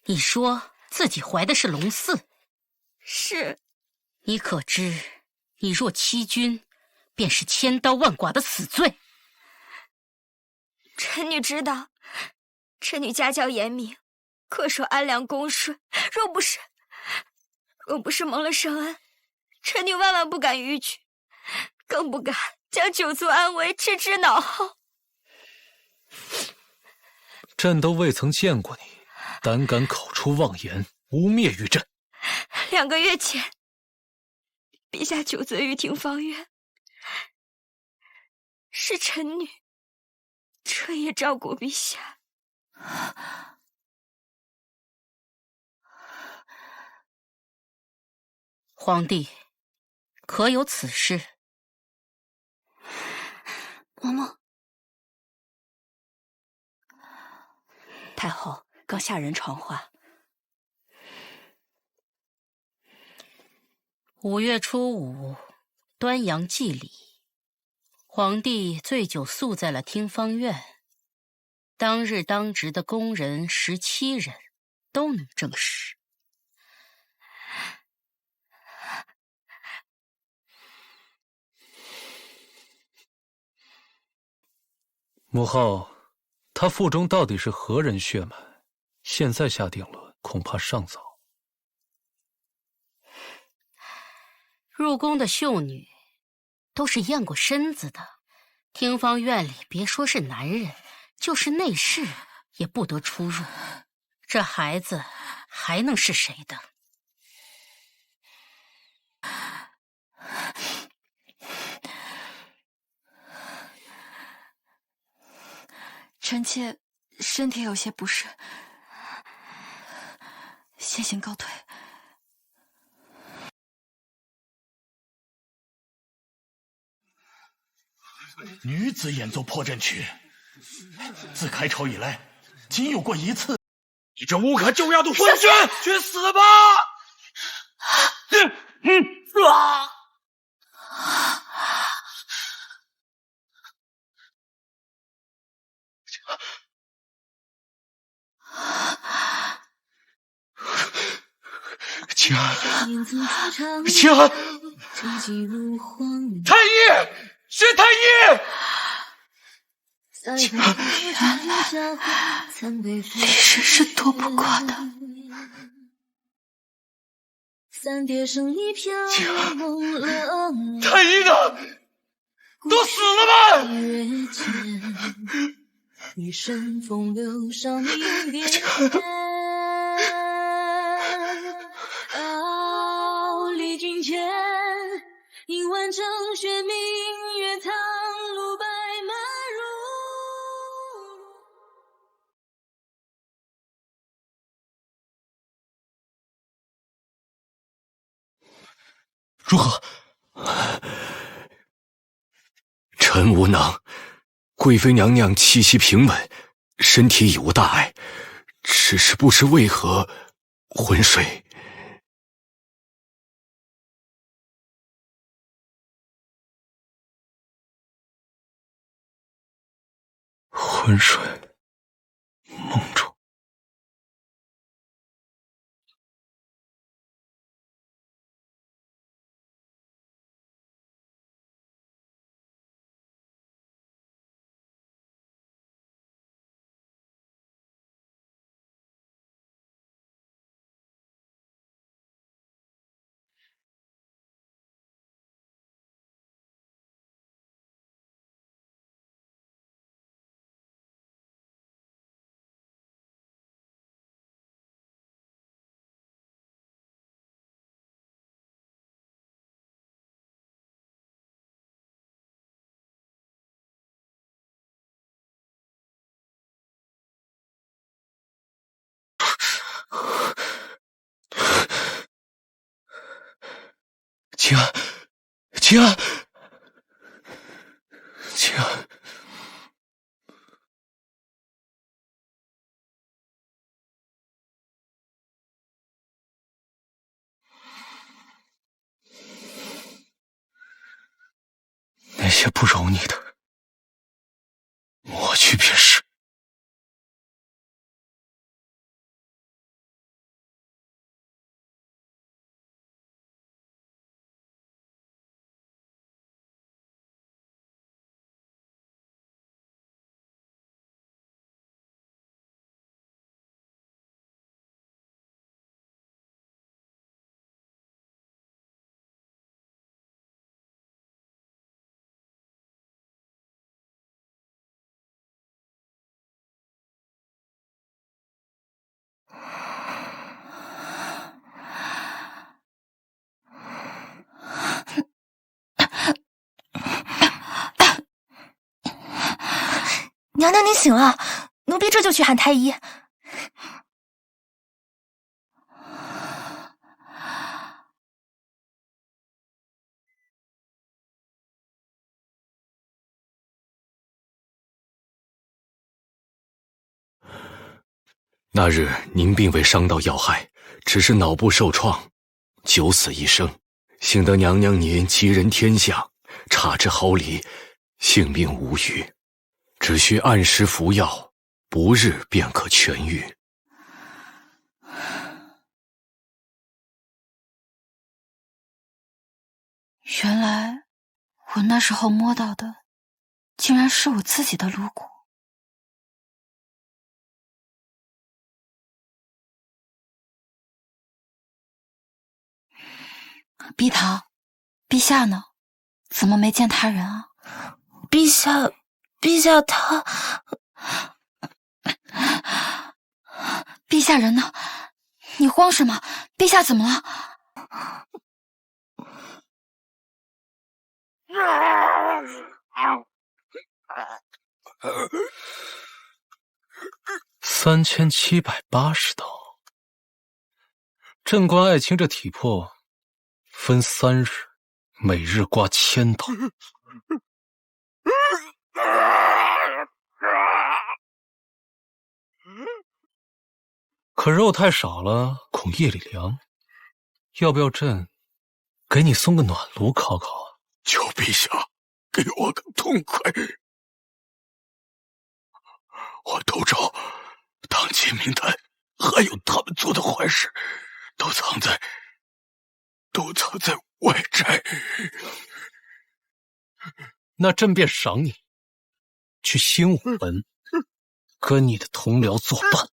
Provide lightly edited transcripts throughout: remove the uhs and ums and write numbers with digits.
你说自己怀的是龙嗣，是。你可知，你若欺君，便是千刀万剐的死罪。臣女知道，臣女家教严明，恪守安良恭顺，若不是蒙了圣恩，臣女万万不敢逾矩，更不敢将九族安危置之脑后。朕都未曾见过你，胆敢口出妄言，污蔑于朕。2个月前，陛下酒醉于廷芳院，是臣女彻夜照顾陛下。皇帝，可有此事？嬷嬷，太后刚下人传话。5月初5，端阳祭礼，皇帝醉酒宿在了听芳院。当日当值的宫人17人都能证实。母后，他腹中到底是何人血脉？现在下定论，恐怕尚早。入宫的秀女都是验过身子的，听芳院里别说是男人，就是内侍也不得出入。这孩子还能是谁的？臣妾身体有些不适，先行告退。女子演奏破阵曲，自开朝以来，仅有过1次。你这无可救药的混血，去死吧！请安，请安，太医，是太医。历史是躲不过的。请安，太医呢？都死了吗？请安。应完成雪明月苍鹭白马如何？臣无能。贵妃娘娘气息平稳，身体已无大碍，只是不知为何昏睡。昏睡，梦中。请安，请安，请安。那些不容你的，抹去便是。娘娘您醒了，奴婢这就去喊太医。那日您并未伤到要害，只是脑部受创，九死一生，幸得娘娘您吉人天相，差之毫厘，性命无虞，只需按时服药，不日便可痊愈。原来我那时候摸到的，竟然是我自己的颅骨。碧桃，陛下呢？怎么没见他人啊？陛下他……陛下人呢？你慌什么？陛下怎么了？3780刀。朕观爱卿这体魄，分3日，每日刮1000刀。可肉太少了，恐夜里凉。要不要朕给你送个暖炉烤烤啊？求陛下给我个痛快！我都找当今名单，还有他们做的坏事，都藏在外宅。那朕便赏你去新武门，跟你的同僚作伴。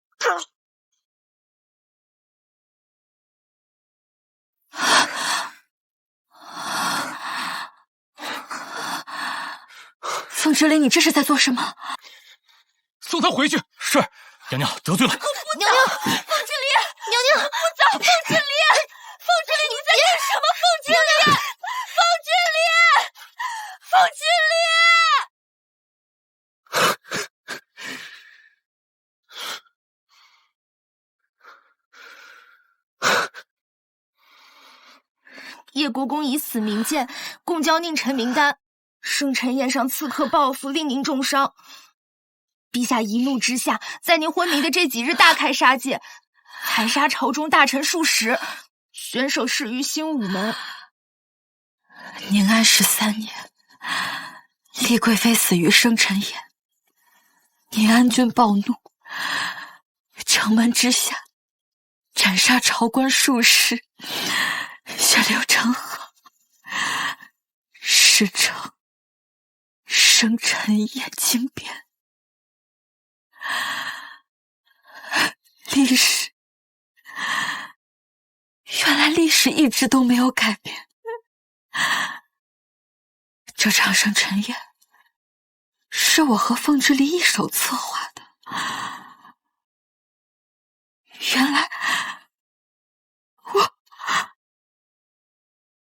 凤之琳，你这是在做什么？送他回去。是，娘娘得罪了。娘娘，凤之琳，娘娘，不走！凤之琳，凤之琳，你在干什么？凤之琳，凤之琳，凤之琳！叶国公以死明谏，共交佞臣名单。生辰宴上刺客报复，令您重伤。陛下一怒之下，在您昏迷的这几日大开杀戒，残杀朝中大臣数十，选手事于新武门。宁安13年，丽贵妃死于生辰宴，宁安君暴怒，城门之下斩杀朝官数十，血流成河，史称生辰宴惊变。历史，原来历史一直都没有改变。这场生辰宴是我和凤之琳一手策划的。原来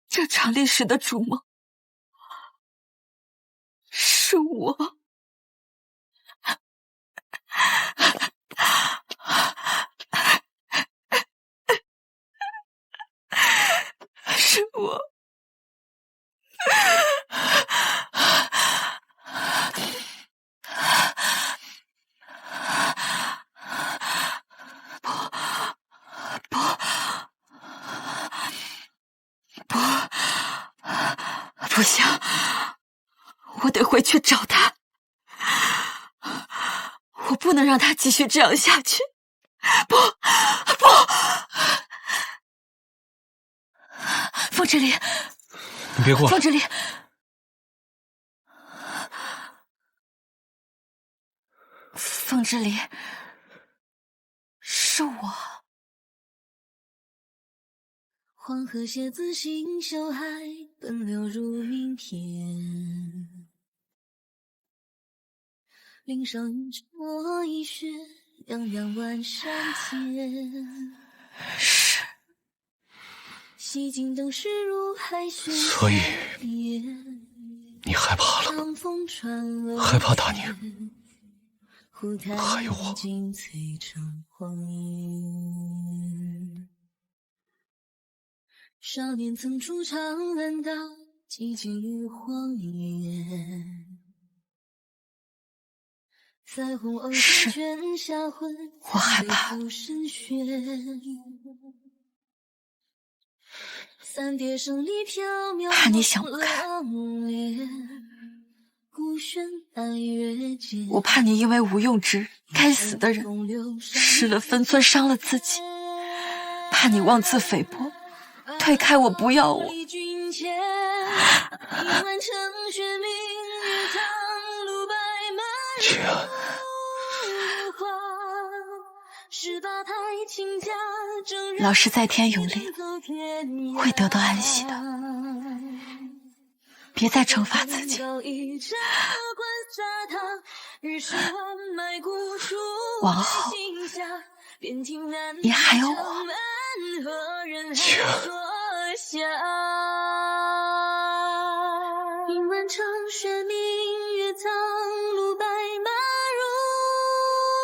这场历史的主谋是我。是我。不行，我得回去找他。我不能让他继续这样下去。不！凤之琳，你别过来。凤之琳，凤之琳，是我。黄河鞋子行修海，奔流入明天。岭上云着一雪，凉凉万山间。是。西京灯势如海雪，所以你害怕了，害怕大宁。还有我。少年曾初尝闻道，寂静于荒野。彩虹偶是卷下魂，我害怕。深雪。三叠胜利缥缈，怕你想不开。我怕你因为无用之该死的人失了分寸，伤了自己。怕你妄自菲薄，推开我，不要我。姐，老师在天有灵，会得到安息的。别再惩罚自己。往后，你还有我。姐。映满长雪，明月苍鹭，白马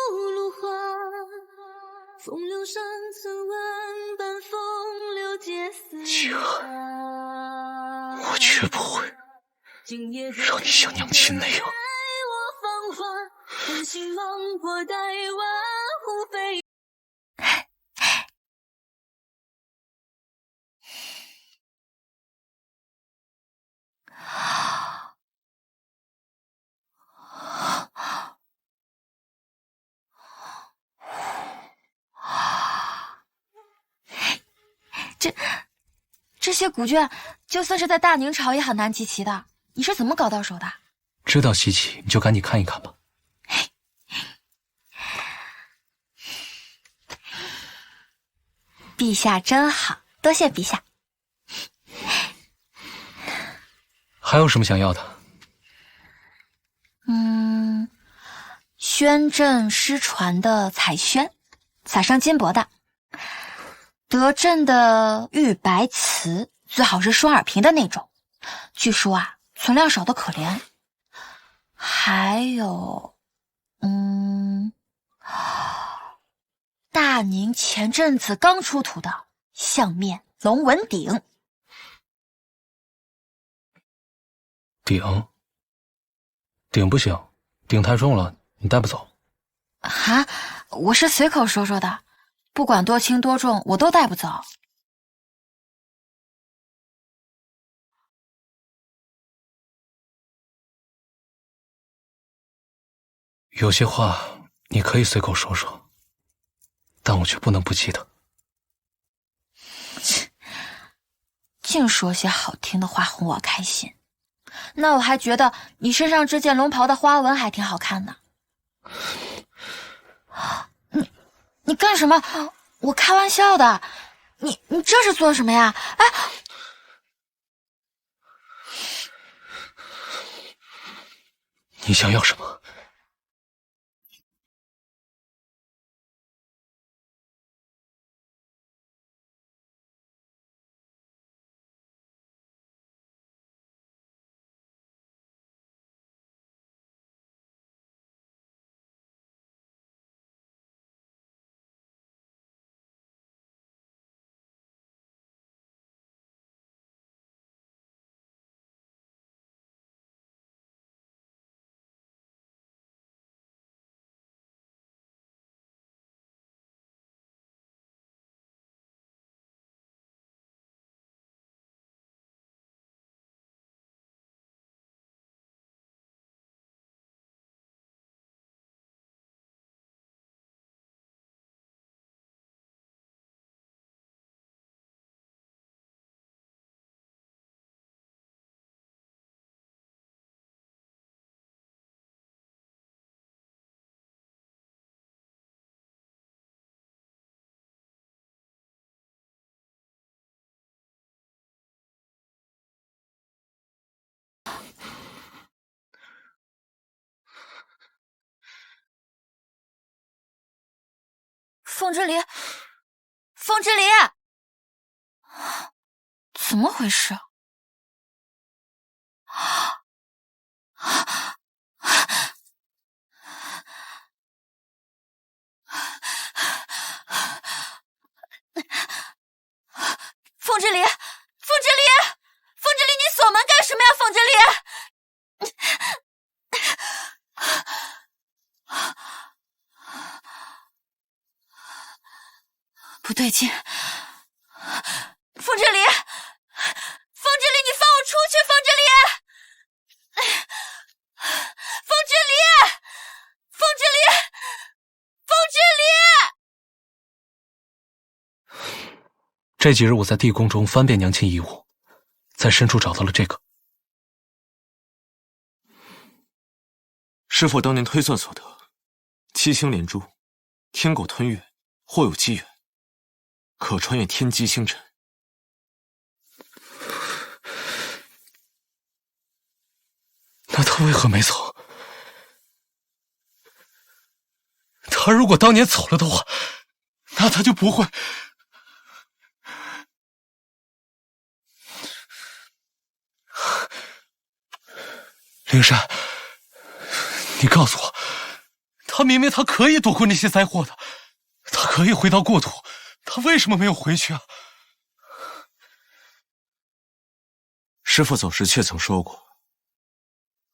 如芦花。风流山村万般风流皆似姐，花。我绝不会让你像娘亲那样。这些古卷，就算是在大宁朝也很难集齐的。你是怎么搞到手的？知道稀奇，你就赶紧看一看吧。陛下真好，多谢陛下。还有什么想要的？宣朕失传的彩宣，撒上金箔的。德政的玉白瓷，最好是双耳屏的那种。据说啊，存量少得可怜。还有，大宁前阵子刚出土的相面龙纹鼎。鼎不行，鼎太重了，你带不走。啊，我是随口说说的，不管多轻多重，我都带不走。有些话你可以随口说说，但我却不能不记得。净说些好听的话哄我开心，那我还觉得你身上这件龙袍的花纹还挺好看的。你干什么？我开玩笑的。你这是做什么呀？哎，你想要什么？凤之离，凤之离，怎么回事？凤之离，凤之离，凤之离，你锁门干什么呀？凤之离，不对劲。凤之离，凤之离，你放我出去！凤之离，凤之离，凤之离，凤之离。这几日我在地宫中翻遍娘亲遗物，在深处找到了这个。师父当年推算所得，七星连珠，天狗吞月，或有机缘，可穿越天机星辰。那他为何没走？他如果当年走了的话，那他就不会。灵山，你告诉我，他明明可以躲过那些灾祸的，他可以回到故土，他为什么没有回去啊？师父走时却曾说过，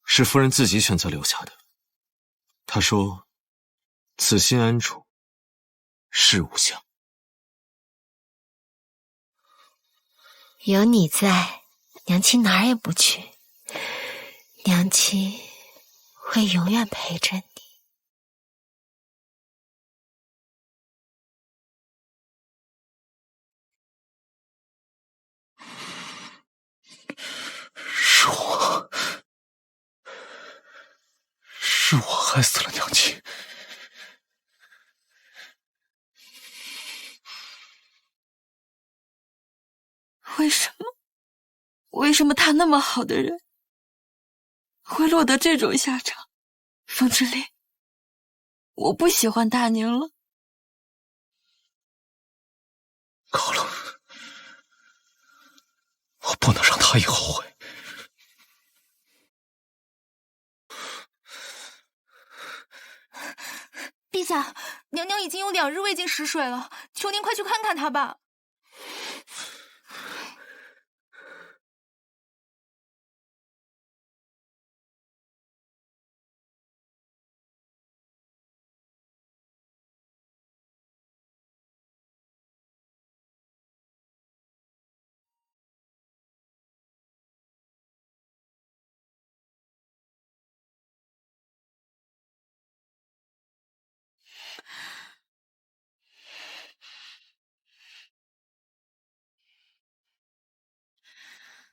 是夫人自己选择留下的。他说：“此心安处，事无相。”有你在，娘亲哪儿也不去。娘亲会永远陪着你。是我害死了娘亲。为什么他那么好的人会落得这种下场？凤之离，我不喜欢大宁了。够了，我不能让他也后悔。陛下，娘娘已经有2日未进食水了，求您快去看看她吧。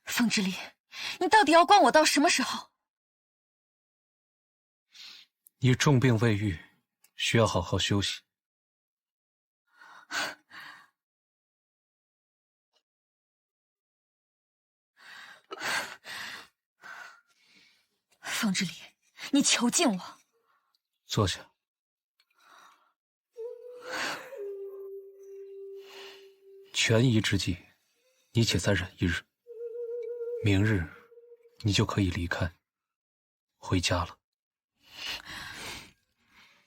凤之离，你到底要关我到什么时候？你重病未愈，需要好好休息。凤之离，你囚禁我。坐下。权宜之计，你且再忍1日，明日你就可以离开，回家了。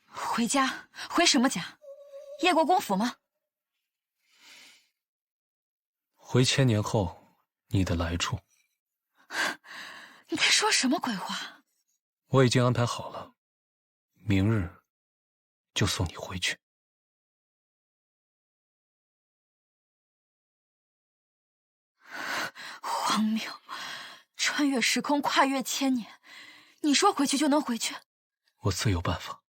回家？回什么家？叶国公府吗？回1000年后你的来处。你在说什么鬼话？我已经安排好了，明日就送你回去。荒谬！穿越时空，跨越1000年，你说回去就能回去？我自有办法。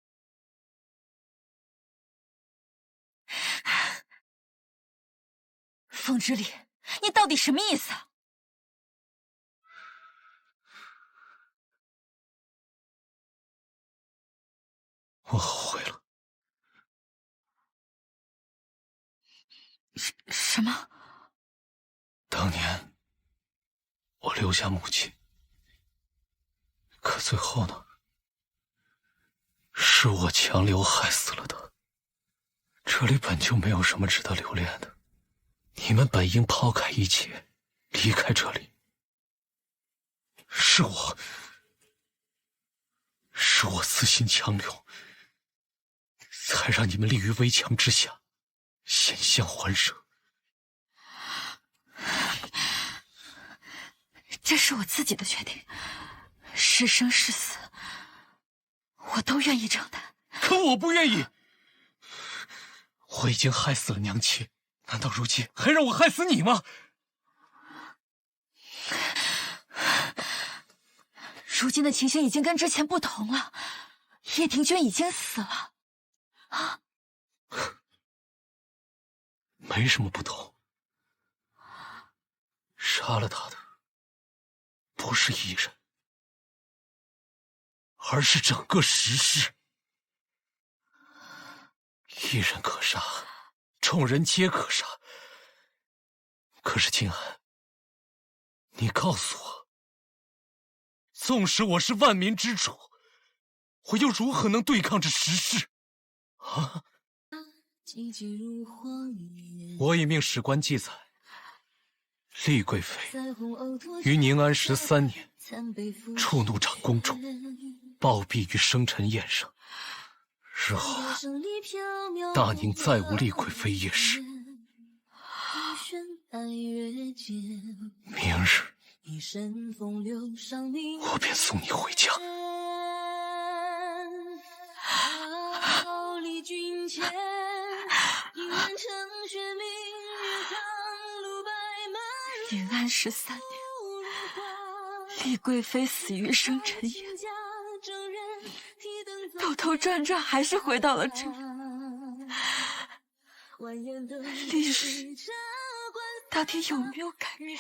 凤之离，你到底什么意思啊？我后悔了。什么？当年我留下母亲，可最后呢，是我强留害死了她。这里本就没有什么值得留恋的，你们本应抛开一切，离开这里。是我私心强留，才让你们立于危墙之下，险象环生。这是我自己的决定，是生是死，我都愿意承担。可我不愿意，我已经害死了娘亲，难道如今还让我害死你吗？如今的情形已经跟之前不同了，叶庭娟已经死了。啊，没什么不同，杀了他的不是一人，而是整个石室。一人可杀，众人皆可杀。可是静安，你告诉我，纵使我是万民之主，我又如何能对抗这石室？啊！我已命史官记载，厉贵妃于宁安13年，触怒长公主，暴毙于生辰宴上。日后，大宁再无厉贵妃一事。明日，我便送你回家。宁安13年，厉贵妃死于生辰宴，兜兜转转还是回到了这里。历史到底有没有改变？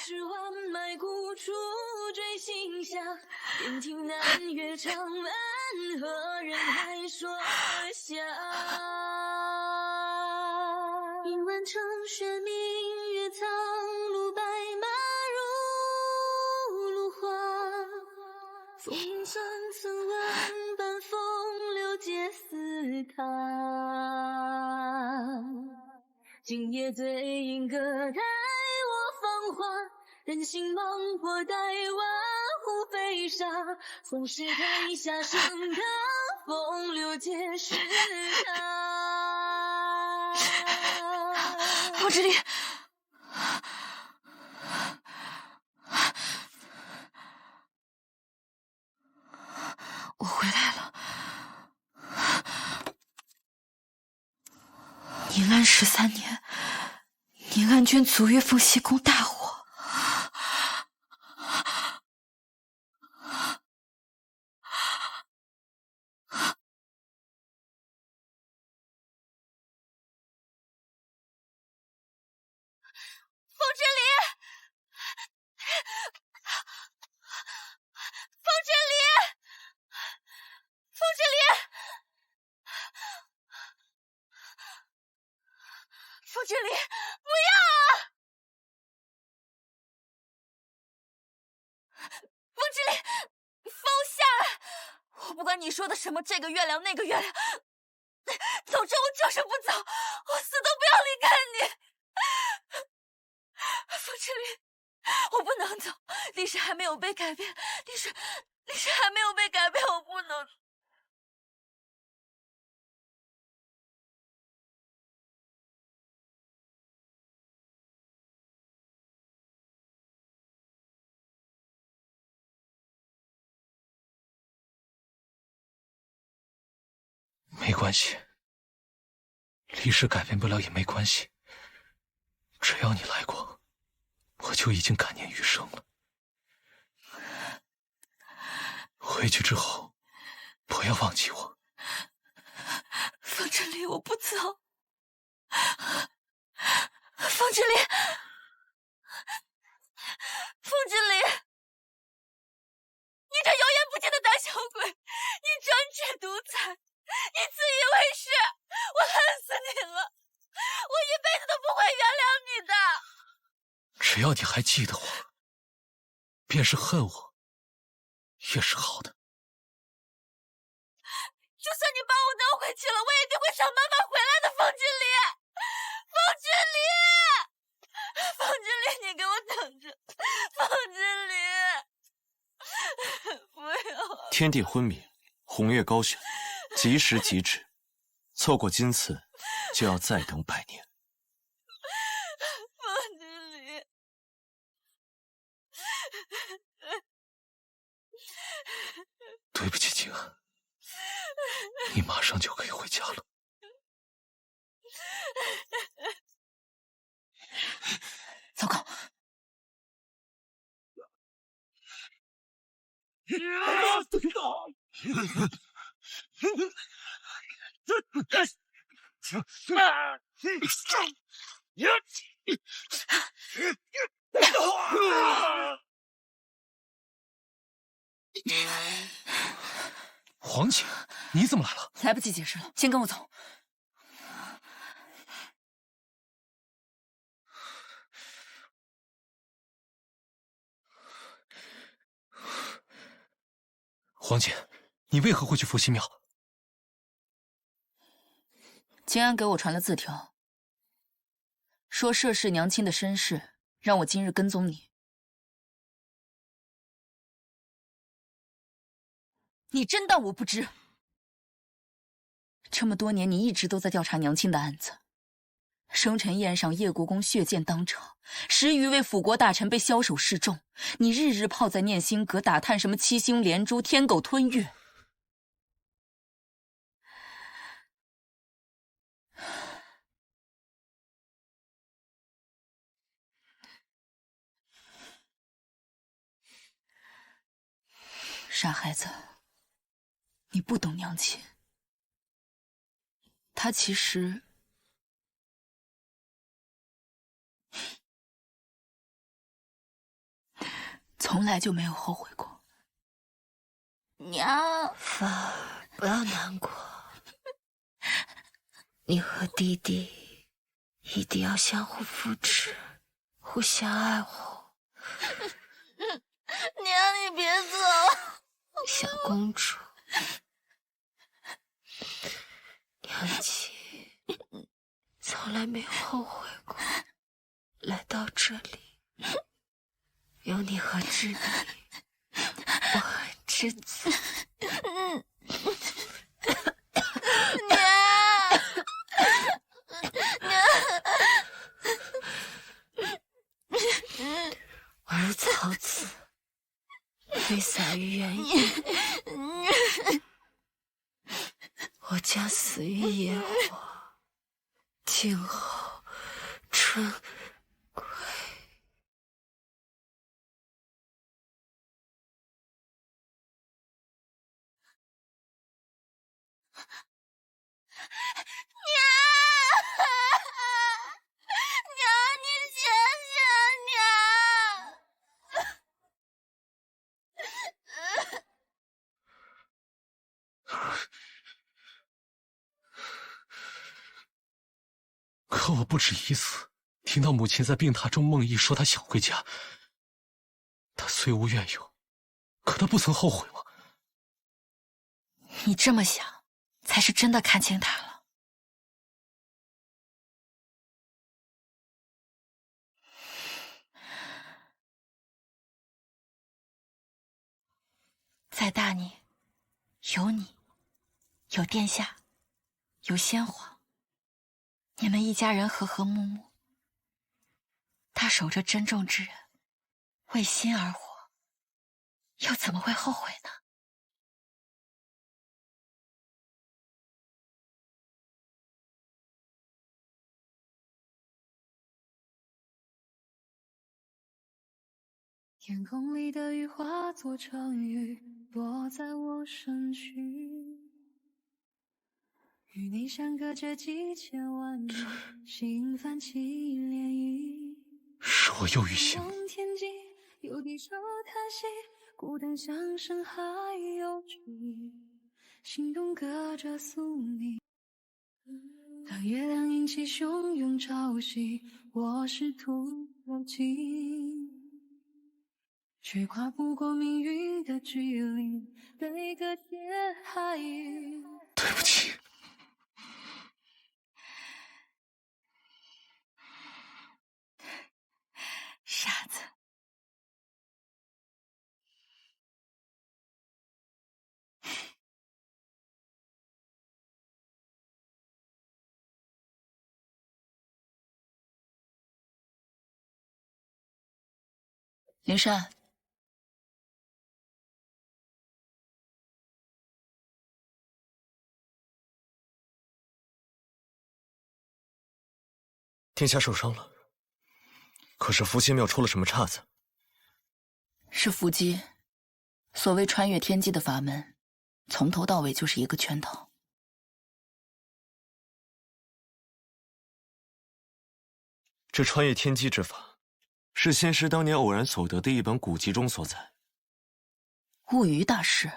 饮完成雪，明月苍鹭，白马如芦花。风云算寸，万般风流皆似他。今夜对饮歌，待我芳华。人心茫破，待瓦湖飞沙。纵使台下盛唐，风流皆是他。风之丽，我回来了。宁安13年，宁安君卒于凤栖宫大火。凤之离，不要啊！凤之离，放下！我不管你说的什么这个月亮那个月亮，总之我就是不走，我死都不要离开你。凤之离，我不能走，历史还没有被改变，历史还没有被改变，我不能。没关系，历史改变不了也没关系，只要你来过，我就已经感念余生了。回去之后，不要忘记我。风之离，我不走。风之离，凤之离，你这油盐不进的胆小鬼，你专制独裁，你自以为是，我恨死你了，我一辈子都不会原谅你的。只要你还记得我，便是恨我，也是好的。就算你把我弄回去了，我一定会想办法回来的，凤之离，凤之离，凤之离，你给我等着，凤之离，不要！天地昏明，红月高悬，及时即止，错过今次，就要再等100年。凤之离，对不起，静安，你马上就可以回家了。糟糕！黄姐，你怎么来了？来不及解释了，先跟我走。黄姐，你为何会去伏羲庙？金安给我传了字条，说涉世娘亲的身世，让我今日跟踪你。你真当我不知？这么多年，你一直都在调查娘亲的案子。生辰宴上，叶国公血溅当场，10余位辅国大臣被枭首示众。你日日泡在念心阁，打探什么七星连珠、天狗吞月。傻孩子，你不懂娘亲。她其实从来就没有后悔过。娘，芳儿，不要难过，你和弟弟一定要相互扶持，互相爱护。娘，你别走！小公主，娘亲从来没有后悔过来到这里，有你和知你，我和知子。儿曹子飞洒于原野，我将死于野火，静候春归。可我不止一次听到母亲在病榻中梦呓说她想回家。她虽无怨尤，可她不曾后悔吗？你这么想，才是真的看清她了。在大宁，有你，有殿下，有先皇，你们一家人和和睦睦。他守着真正之人，为心而活，又怎么会后悔呢？天空里的雨化作成雨，落在我身躯。与你相隔着几千万里，心泛起涟漪。是我又遇险了。天际有低声叹息，孤单像深海有距，心动隔着宿命。当月亮引起汹涌潮汐，我试图靠近，却跨不过命运的距离，被隔绝海域。对不起。傻子。灵珊，殿下受伤了，可是伏羲庙出了什么岔子？是伏击。所谓穿越天机的法门，从头到尾就是一个圈套。这穿越天机之法，是仙师当年偶然所得的一本古籍中所载。物语大师，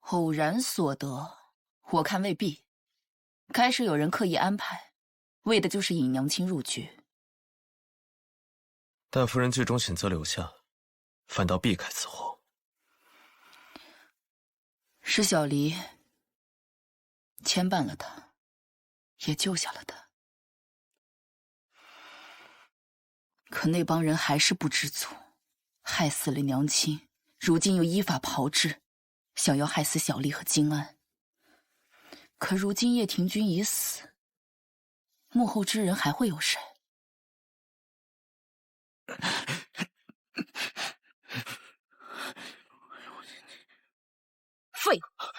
偶然所得，我看未必。该是有人刻意安排，为的就是引娘亲入局。但夫人最终选择留下，反倒避开此祸。是小离牵绊了他，也救下了他。可那帮人还是不知足，害死了娘亲，如今又依法炮制，想要害死小丽和金安。可如今叶庭君已死，幕后之人还会有谁？废话！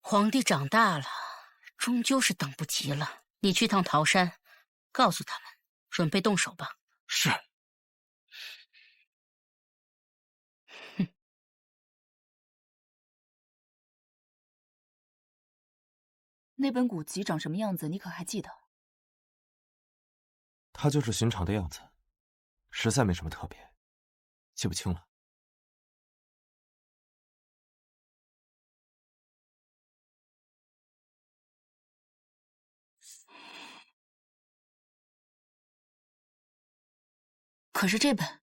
皇帝长大了，终究是等不及了。你去趟桃山，告诉他们准备动手吧。是。那本古籍长什么样子，你可还记得？它就是寻常的样子，实在没什么特别，记不清了。可是这本……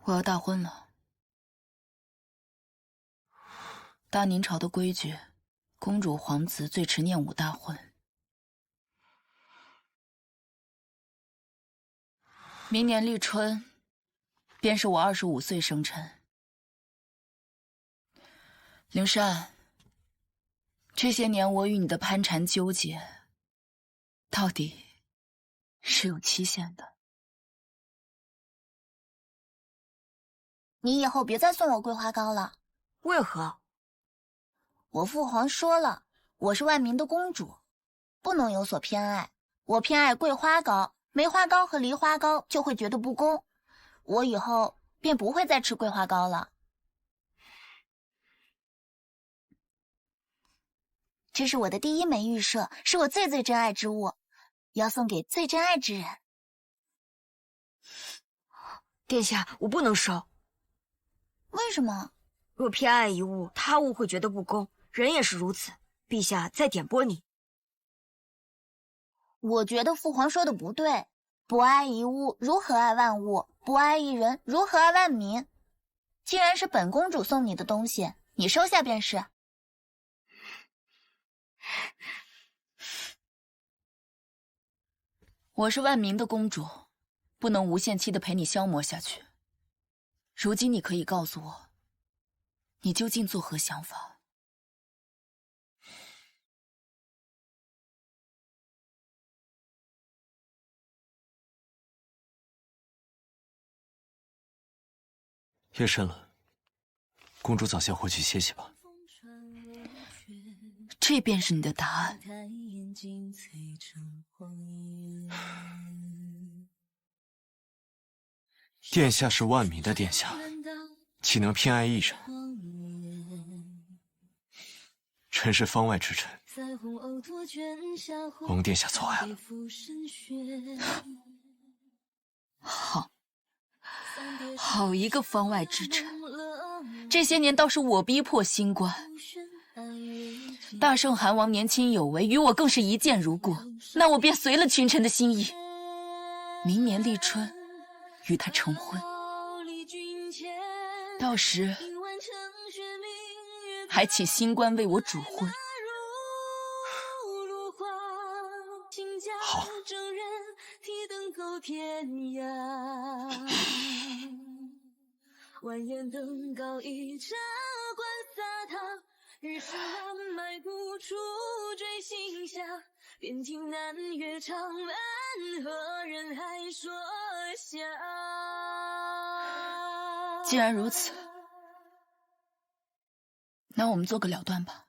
我要大婚了。大明朝的规矩，公主皇子最迟念武大婚。明年立春，便是我25岁生辰。灵珊，这些年我与你的攀缠纠结，到底是有期限的。你以后别再送我桂花糕了。为何？我父皇说了，我是万民的公主，不能有所偏爱。我偏爱桂花糕，梅花糕和梨花糕就会觉得不公。我以后便不会再吃桂花糕了。这是我的第一枚玉舍，是我最珍爱之物，要送给最珍爱之人。殿下，我不能收。为什么？若偏爱一物，他物会觉得不公，人也是如此。陛下再点拨你。我觉得父皇说的不对，不爱一物，如何爱万物？不爱一人，如何爱万民？既然是本公主送你的东西，你收下便是。我是万民的公主，不能无限期的陪你消磨下去。如今你可以告诉我，你究竟作何想法？夜深了，公主早些回去歇息吧。这便是你的答案。殿下是万民的殿下，岂能偏爱一人？臣是方外之臣，蒙殿下错爱了。好一个方外之臣！这些年倒是我逼迫新官。大圣韩王年轻有为，与我更是一见如故。那我便随了群臣的心意，明年立春与他成婚。到时还请新官为我主婚。好。蜿蜒登高一茶馆洒于是蓝埋骨处坠心下，便听南岳长安和人海说笑。既然如此，那我们做个了断吧。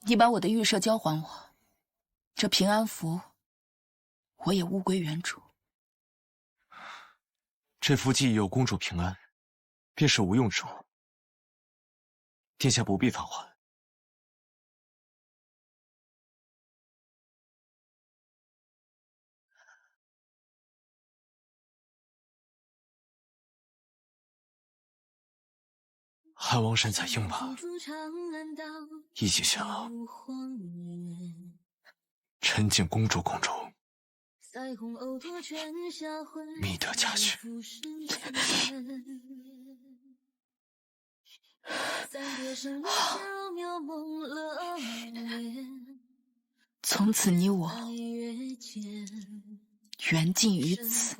你把我的玉舍交还我，这平安符我也物归原主。这符既已有公主平安，便是无用之物，殿下不必返还。汉王身在鹰马，一骑前昂，臣敬公主宫中，觅得佳婿。从此你我缘尽于此，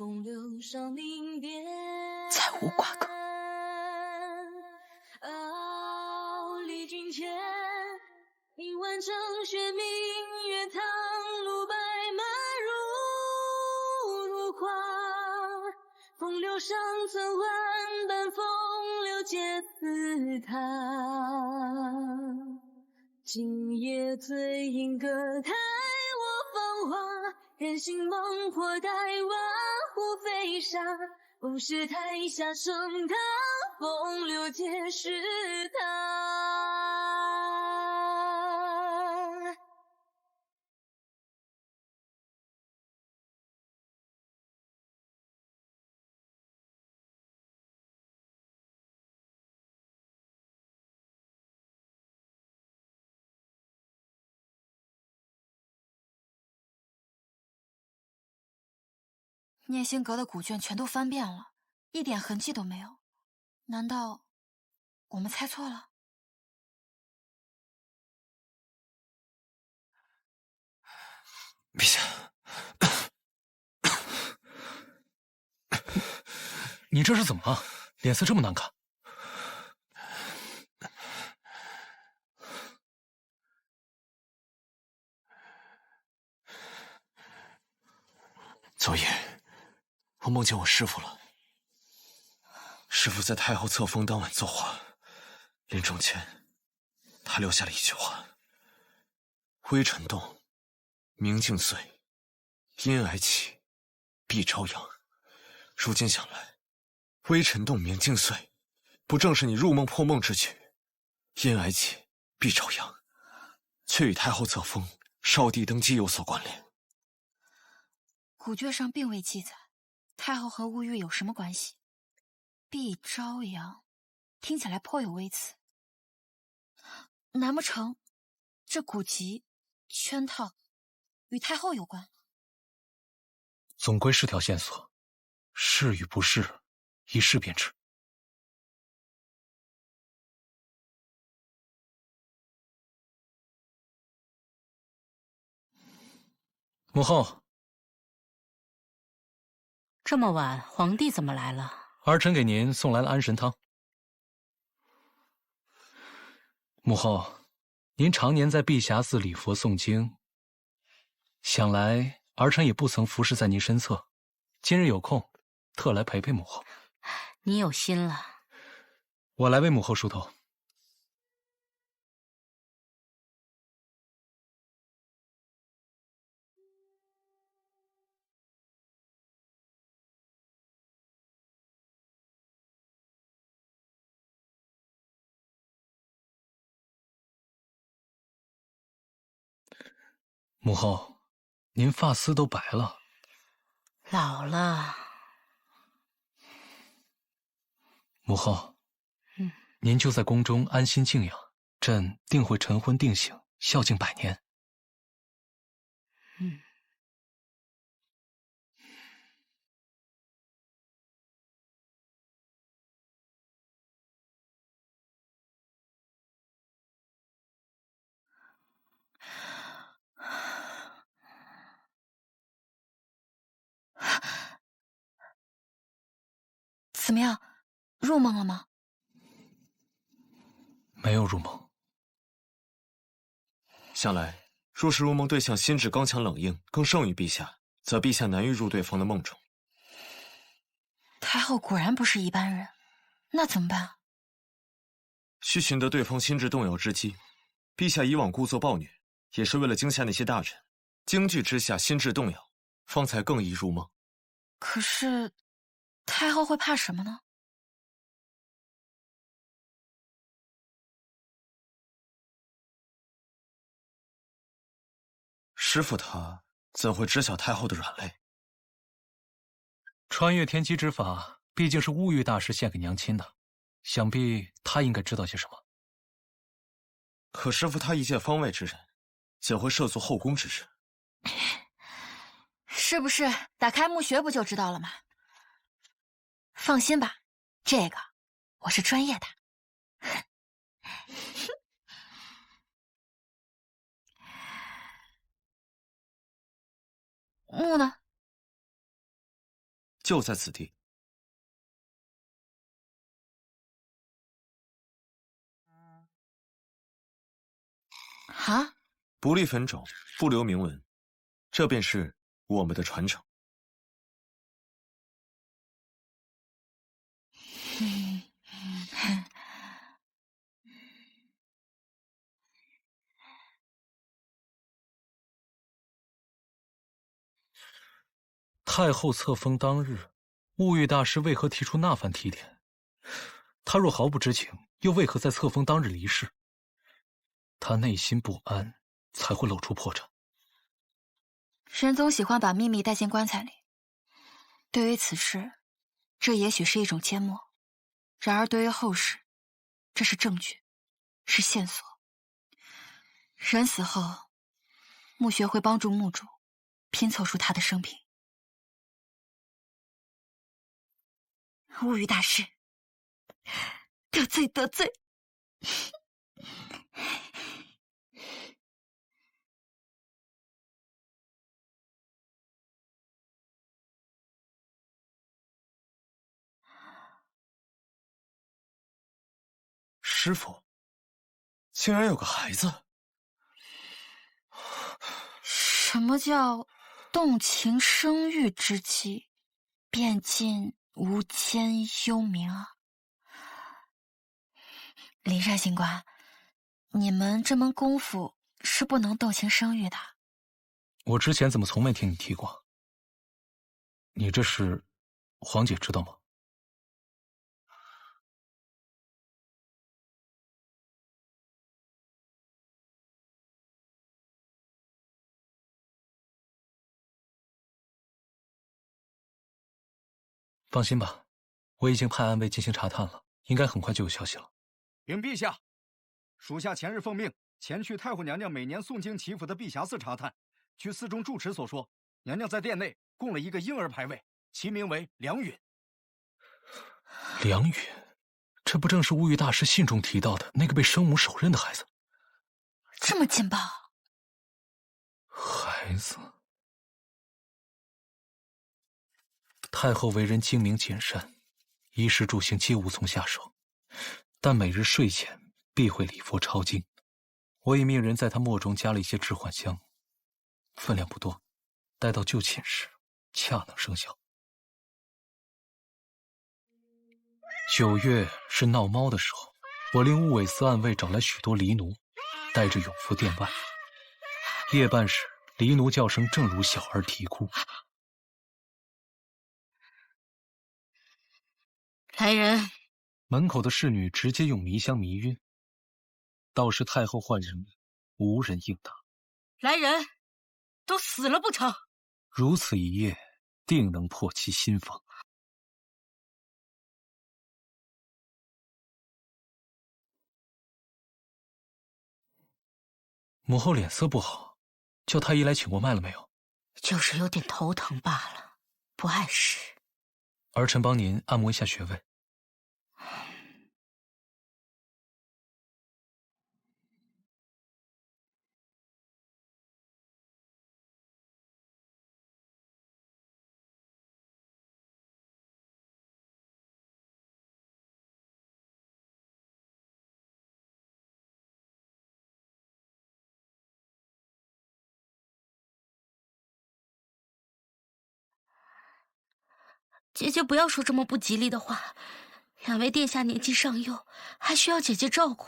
再无瓜葛。历尽千里万丈雪，明月唐路，白马如花。风流上层万般风流皆似他。今夜醉饮歌台我芳华，人心猛破待瓦湖飞沙。不是台下盛唐，风流皆是他。聂心阁的古卷全都翻遍了，一点痕迹都没有。难道我们猜错了？陛下，你这是怎么了？脸色这么难看。昨夜我梦见我师父了。师父在太后册封当晚作画，临终前他留下了一句话：微尘动，明镜碎；阴霭起，必朝阳。如今想来，微尘动，明镜碎，不正是你入梦破梦之举？阴霭起，必朝阳，却与太后册封、少帝登基有所关联。古卷上并未记载太后和乌玉有什么关系。必朝阳，听起来颇有微词。难不成这古籍圈套与太后有关？总归是条线索，是与不是，一试便知。母后，这么晚，皇帝怎么来了？儿臣给您送来了安神汤。母后，您常年在碧霞寺礼佛诵经，想来儿臣也不曾服侍在您身侧，今日有空，特来陪陪母后。你有心了。我来为母后梳头。母后，您发丝都白了。老了。母后，您就在宫中安心静养，朕定会晨昏定省，孝敬百年。怎么样，入梦了吗？没有入梦，想来，若是入梦对象心智刚强冷硬，更胜于陛下，则陛下难于入对方的梦中。太后果然不是一般人，那怎么办？需寻得对方心智动摇之机。陛下以往故作暴虐，也是为了惊吓那些大臣，惊惧之下心智动摇，方才更易入梦。可是，太后会怕什么呢？师傅他怎会知晓太后的软肋？穿越天机之法，毕竟是乌玉大师献给娘亲的，想必他应该知道些什么。可师傅他一介方外之人，怎会涉足后宫之事？是不是打开墓穴不就知道了吗？放心吧，这个我是专业的。墓呢？就在此地。啊？不立坟冢，不留铭文，这便是我们的传承。太后册封当日，乌玉大师为何提出那番提点？他若毫不知情，又为何在册封当日离世？他内心不安，才会露出破绽。人总喜欢把秘密带进棺材里。对于此事，这也许是一种缄默；然而对于后世，这是证据，是线索。人死后，墓穴会帮助墓主拼凑出他的生平。乌玉大师，得罪得罪。师傅，竟然有个孩子！什么叫动情生育之际，便尽无间幽冥啊？灵山星官，你们这门功夫是不能动情生育的。我之前怎么从没听你提过？你这是，皇姐知道吗？放心吧，我已经派暗卫进行查探了，应该很快就有消息了。禀陛下，属下前日奉命前去太后娘娘每年诵经祈福的碧霞寺查探。据寺中住持所说，娘娘在殿内供了一个婴儿牌位，其名为梁允。梁允，这不正是乌玉大师信中提到的那个被生母手刃的孩子？这么劲爆！孩子。太后为人精明谨慎，衣食住行皆无从下手，但每日睡前必会礼佛抄经。我已命人在她墨中加了一些致幻香，分量不多，待到就寝时恰能生效。9月是闹猫的时候，我令乌尾司暗卫找来许多狸奴，带着永福殿外。夜半时，狸奴叫声正如小儿啼哭。来人！门口的侍女直接用迷香迷晕，倒是太后唤人，无人应答。来人！都死了不成？如此一夜，定能破其心防。母后脸色不好，叫太医来请过脉了没有？就是有点头疼罢了，不碍事。儿臣帮您按摩一下穴位。姐姐不要说这么不吉利的话，两位殿下年纪尚幼，还需要姐姐照顾。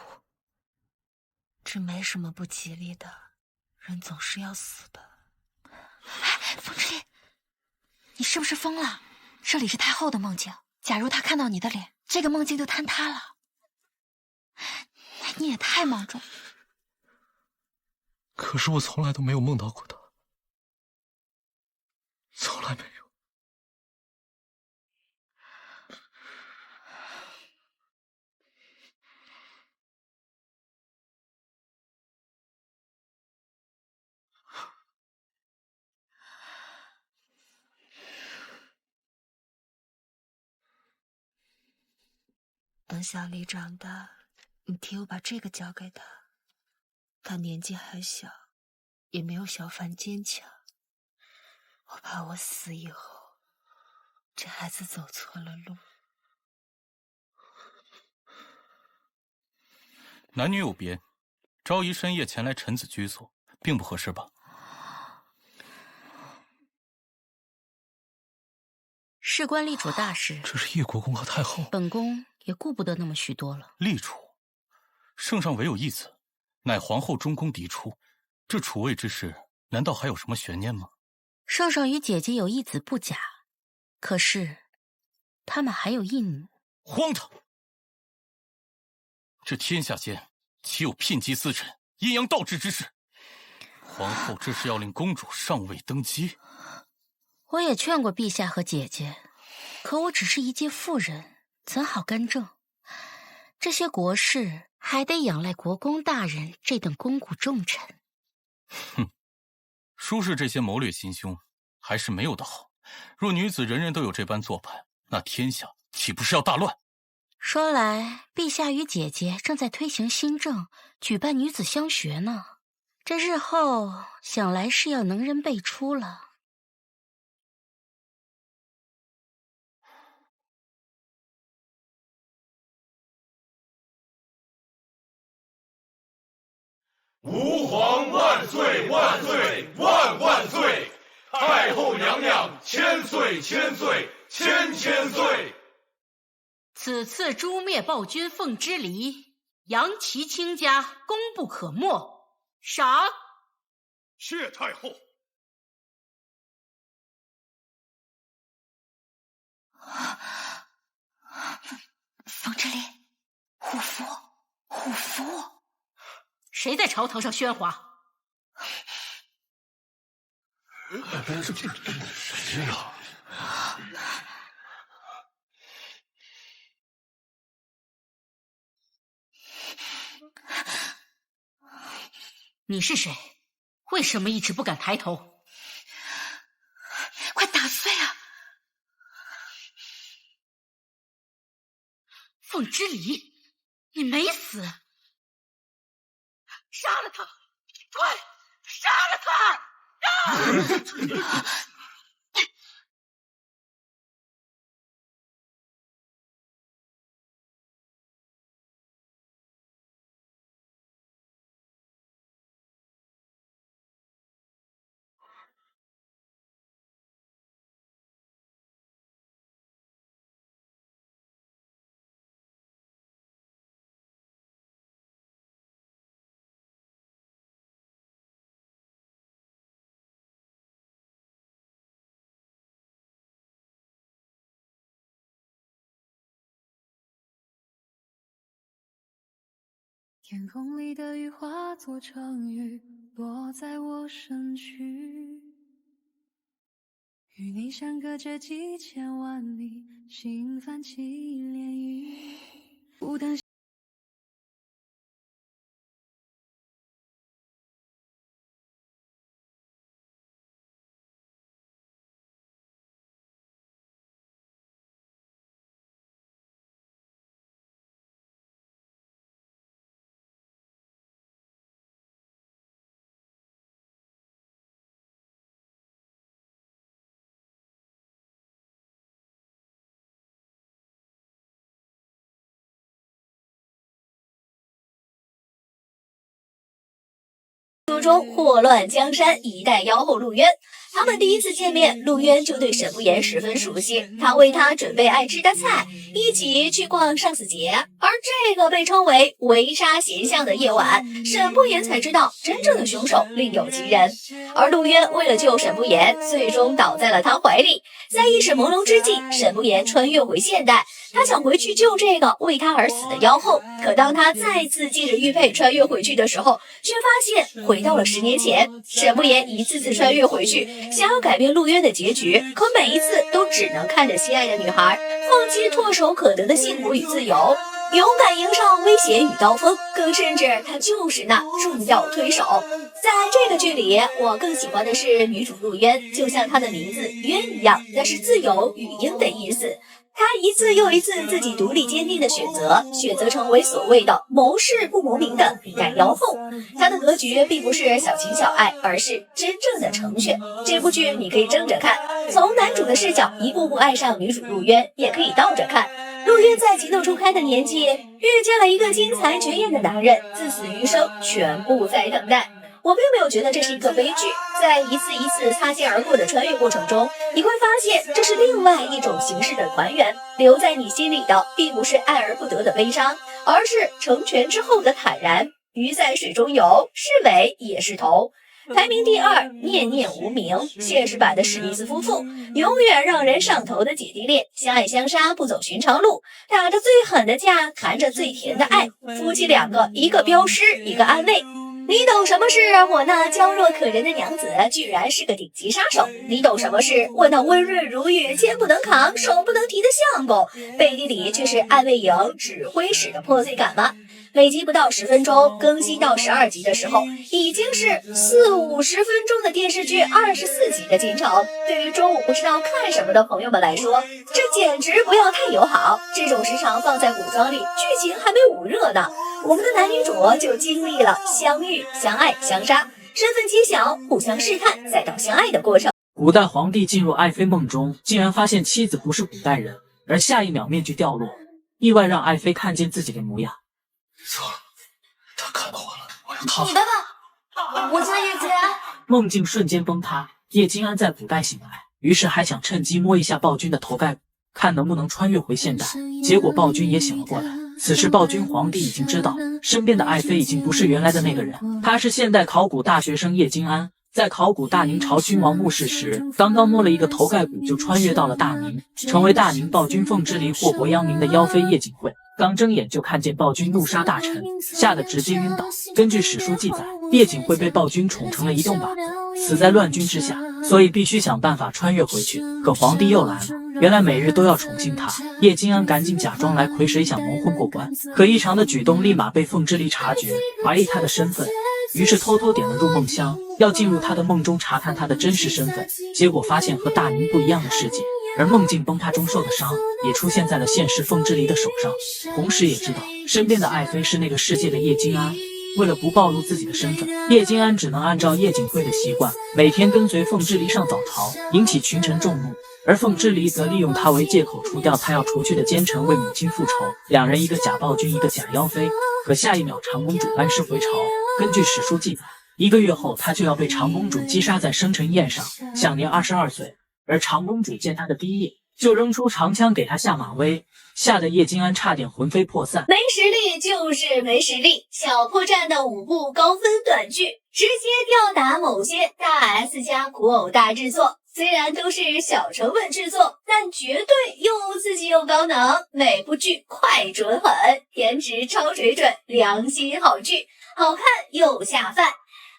这没什么不吉利的，人总是要死的。哎，风之恋，你是不是疯了？这里是太后的梦境，假如她看到你的脸，这个梦境就坍塌了。你也太莽撞。可是我从来都没有梦到过他，从来没有。等小丽长大，你替我把这个交给她。她年纪还小，也没有小凡坚强。我怕我死以后，这孩子走错了路。男女有别，朝仪深夜前来臣子居所，并不合适吧？事关立储大事，这是叶国公和太后，本宫也顾不得那么许多了。立储，圣上唯有一子，乃皇后中宫嫡出，这储位之事，难道还有什么悬念吗？圣上与姐姐有一子不假，可是他们还有一女。荒唐！这天下间岂有聘姬私臣、阴阳倒置之事？皇后这是要令公主上位登基？我也劝过陛下和姐姐，可我只是一介妇人，怎好干政？这些国事还得仰赖国公大人这等肱骨重臣。哼，舒氏这些谋略心胸还是没有的好。若女子人人都有这般做派，那天下岂不是要大乱？说来，陛下与姐姐正在推行新政，举办女子乡学呢。这日后想来是要能人辈出了。吾皇万岁万岁万万岁！太后娘娘千岁千岁千千岁！此次诛灭暴君凤之离，扬其卿家功不可没。赏。谢太后。风之恋，虎符，虎符。谁在朝堂上喧哗？谁呀？你是谁？为什么一直不敢抬头？快打碎啊！凤之离，你没死！杀了他！快，杀了他！天空里的雨化作成雨，落在我身躯。与你相隔着几千万里，心泛起涟漪。不担说中祸乱江山一代妖后陆渊。他们第一次见面，陆渊就对沈不言十分熟悉，他为他准备爱吃的菜，一起去逛上巳节。而这个被称为围杀贤相的夜晚，沈不言才知道真正的凶手另有其人。而陆渊为了救沈不言，最终倒在了他怀里。在意识朦胧之际，沈不言穿越回现代，他想回去救这个为他而死的妖后。可当他再次借着玉佩穿越回去的时候，却发现回到了10年前。沈不言一次次穿越回去，想要改变陆渊的结局，可每一次都只能看着心爱的女孩放弃唾手可得的幸福与自由，勇敢迎上危险与刀锋，更甚至他就是那重要推手。在这个剧里，我更喜欢的是女主陆渊，就像她的名字渊一样，那是自由与鹰的意思。她一次又一次自己独立坚定的选择成为所谓的谋事不谋名的一代妖后。她的格局并不是小情小爱，而是真正的成全。这部剧你可以正着看，从男主的视角一步步爱上女主陆渊，也可以倒着看。陆渊在情窦初开的年纪遇见了一个惊才绝艳的男人，自死余生全部在等待。我并没有觉得这是一个悲剧，在一次一次擦肩而过的穿越过程中，你会发现这是另外一种形式的团圆。留在你心里的并不是爱而不得的悲伤，而是成全之后的坦然。鱼在水中游，是尾也是头。排名第2，念念无名，现实版的史密斯夫妇，永远让人上头的姐弟恋，相爱相杀，不走寻常路，打着最狠的架，谈着最甜的爱，夫妻2个，一个镖师，一个暗卫。你懂什么是我那娇弱可人的娘子居然是个顶级杀手？你懂什么是我那温润如玉、肩不能扛、手不能提的相公，背地里却是暗卫营指挥使的破碎感吗？每集不到10分钟，更新到12集的时候，已经是40-50分钟的电视剧24集的进程。对于中午不知道看什么的朋友们来说，这简直不要太友好。这种时长放在古装里，剧情还没捂热呢，我们的男女主就经历了相遇、相爱、相杀，身份揭晓，互相试探，再到相爱的过程。古代皇帝进入爱妃梦中，竟然发现妻子不是古代人，而下一秒面具掉落，意外让爱妃看见自己的模样。错了，他看到我了，我要逃。你爸爸，我家叶子安。梦境瞬间崩塌，叶金安在古代醒来，于是还想趁机摸一下暴君的头盖骨，看能不能穿越回现代。结果暴君也醒了过来。此时暴君皇帝已经知道，身边的爱妃已经不是原来的那个人，他是现代考古大学生叶金安。在考古大宁朝君王墓室时，刚刚摸了一个头盖骨就穿越到了大宁，成为大宁暴君凤之离祸国殃民的妖妃叶景惠。刚睁眼就看见暴君怒杀大臣，吓得直接晕倒。根据史书记载，叶景惠被暴君宠成了移动靶子，死在乱军之下，所以必须想办法穿越回去。可皇帝又来了，原来每日都要宠幸他。叶金安赶紧假装来癸水想蒙混过关，可异常的举动立马被凤之离察觉，怀疑他的身份，于是偷偷点了入梦香，要进入他的梦中查看他的真实身份。结果发现和大宁不一样的世界，而梦境崩塌中受的伤也出现在了现实凤之离的手上。同时也知道身边的爱妃是那个世界的叶金安，为了不暴露自己的身份，叶金安只能按照叶景惠的习惯，每天跟随凤之离上早朝，引起群臣众怒。而凤之离则利用他为借口除掉他要除去的奸臣，为母亲复仇。两人一个假暴君，一个假妖妃。可下一秒长公主班师回朝，根据史书记载，1个月后她就要被长公主击杀在生辰宴上，享年22岁。而长公主见她的第一眼，就扔出长枪给她下马威，吓得叶金安差点魂飞魄散。没实力就是没实力，小破站的5部高分短剧，直接吊打某些大 S 加古偶大制作。虽然都是小成本制作，但绝对又刺激又高能，每部剧快准狠，颜值超水准，良心好剧，好看又下饭。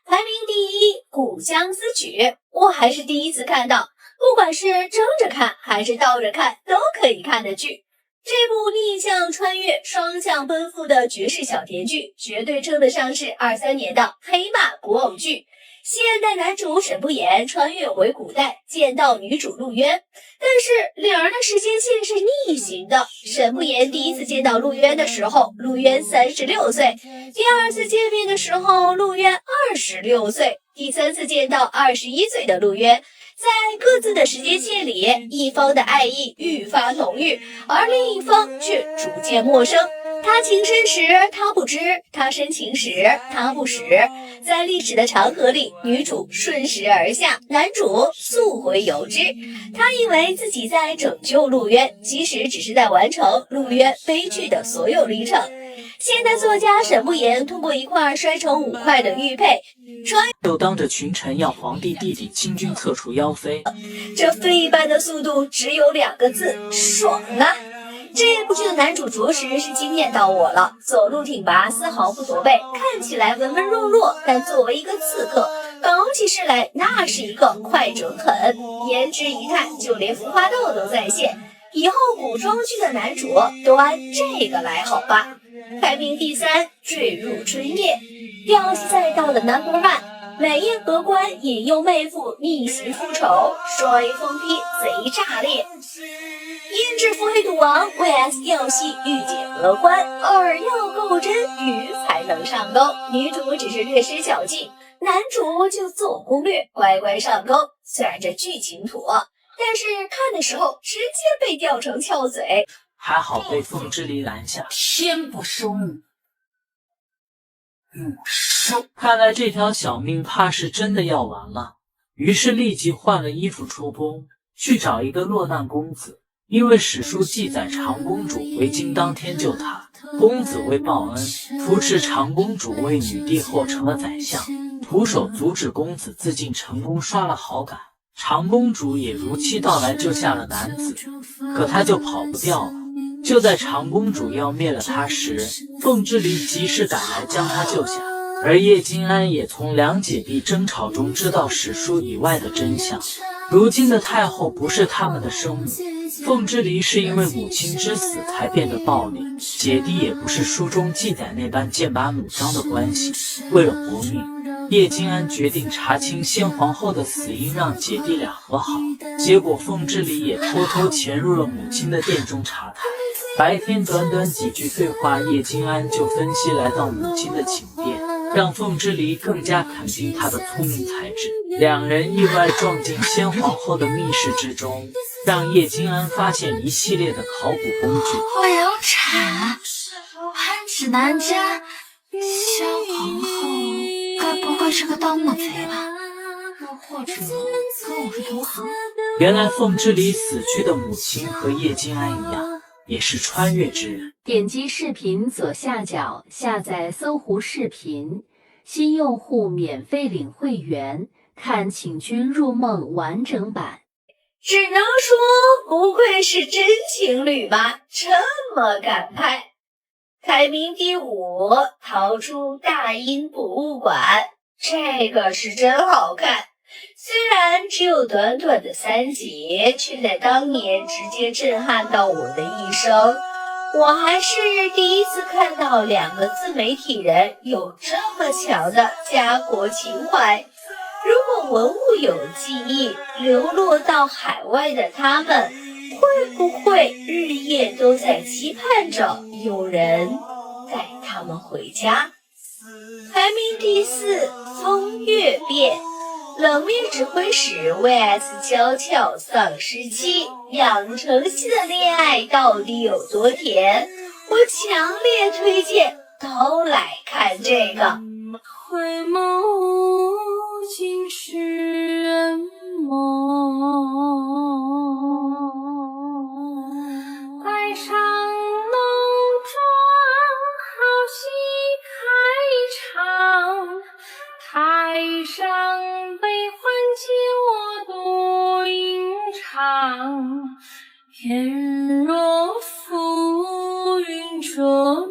排名第1，《古相思曲》，我还是第一次看到，不管是正着看还是倒着看都可以看的剧。这部逆向穿越、双向奔赴的绝世小甜剧，绝对称得上是23年的黑马古偶剧。现代男主沈不言穿越回古代，见到女主陆渊，但是两人的时间线是逆行的。沈不言第一次见到陆渊的时候，陆渊36岁；第2次见面的时候，陆渊26岁；第3次见到21岁的陆渊，在各自的时间线里，一方的爱意愈发浓郁，而另一方却逐渐陌生。他情深时，他不知；他深情时，他不识。在历史的长河里，女主顺势而下，男主速回游之。他以为自己在拯救陆渊，其实只是在完成陆渊悲剧的所有历程。现代作家沈不言通过一块摔成5块的玉佩，又当着群臣要皇帝弟弟亲军撤除妖妃，这飞一般的速度只有2个字：爽啊！这部剧的男主着实是惊艳到我了，走路挺拔，丝毫不驼背，看起来文文弱弱，但作为一个刺客，搞起事来那是一个快准狠，颜值一看就连服化道都在线。以后古装剧的男主都按这个来好吧。排名第3，坠入春夜，吊戏赛道的 No.1， 美艳荷官引诱妹夫逆袭复仇，双 A 疯批贼炸裂。胭脂腹黑赌王 vs 耀西御姐荷官，饵要够真，鱼才能上钩。女主只是略施小计，男主就做攻略，乖乖上钩。虽然这剧情土，但是看的时候直接被吊成翘嘴。还好被凤之离拦下。天不收母，母收。看来这条小命怕是真的要完了，于是立即换了衣服出宫，去找一个落难公子。因为史书记载长公主回京当天救他，公子为报恩扶持长公主为女帝后成了宰相，徒手阻止公子自尽成功刷了好感。长公主也如期到来救下了男子，可他就跑不掉了。就在长公主要灭了他时，凤之离及时赶来将他救下，而叶金安也从两姐弟争吵中知道史书以外的真相。如今的太后不是他们的生母，凤之离是因为母亲之死才变得暴力，姐弟也不是书中记载那般剑拔弩张的关系。为了活命，叶金安决定查清先皇后的死因，让姐弟俩和好。结果凤之离也偷偷潜入了母亲的殿中查探。白天短短几句对话，叶金安就分析来到母亲的寝殿，让凤之离更加肯定他的聪明才智。两人意外撞进先皇后的密室之中，让叶金安发现一系列的考古工具。我有产，潘指南针，先皇后该不会是个盗墓贼吧？又或者跟我是同行？原来凤之离死去的母亲和叶金安一样，也是穿越之人。点击视频左下角下载搜狐视频，新用户免费领会员，看请君入梦完整版。只能说不愧是真情侣吧，这么敢拍。排名第5，逃出大英博物馆，这个是真好看。虽然只有短短的3集，却在当年直接震撼到我的一生。我还是第一次看到2个自媒体人有这么强的家国情怀。如果文物有记忆，流落到海外的他们，会不会日夜都在期盼着有人带他们回家？排名第4，风月变。冷面指挥使 vs 娇俏丧尸妻，养成系的恋爱到底有多甜？我强烈推荐都来看这个。回眸尽是人梦，带上浓妆好戏开场，台上悲欢皆我独吟唱，翩若浮云中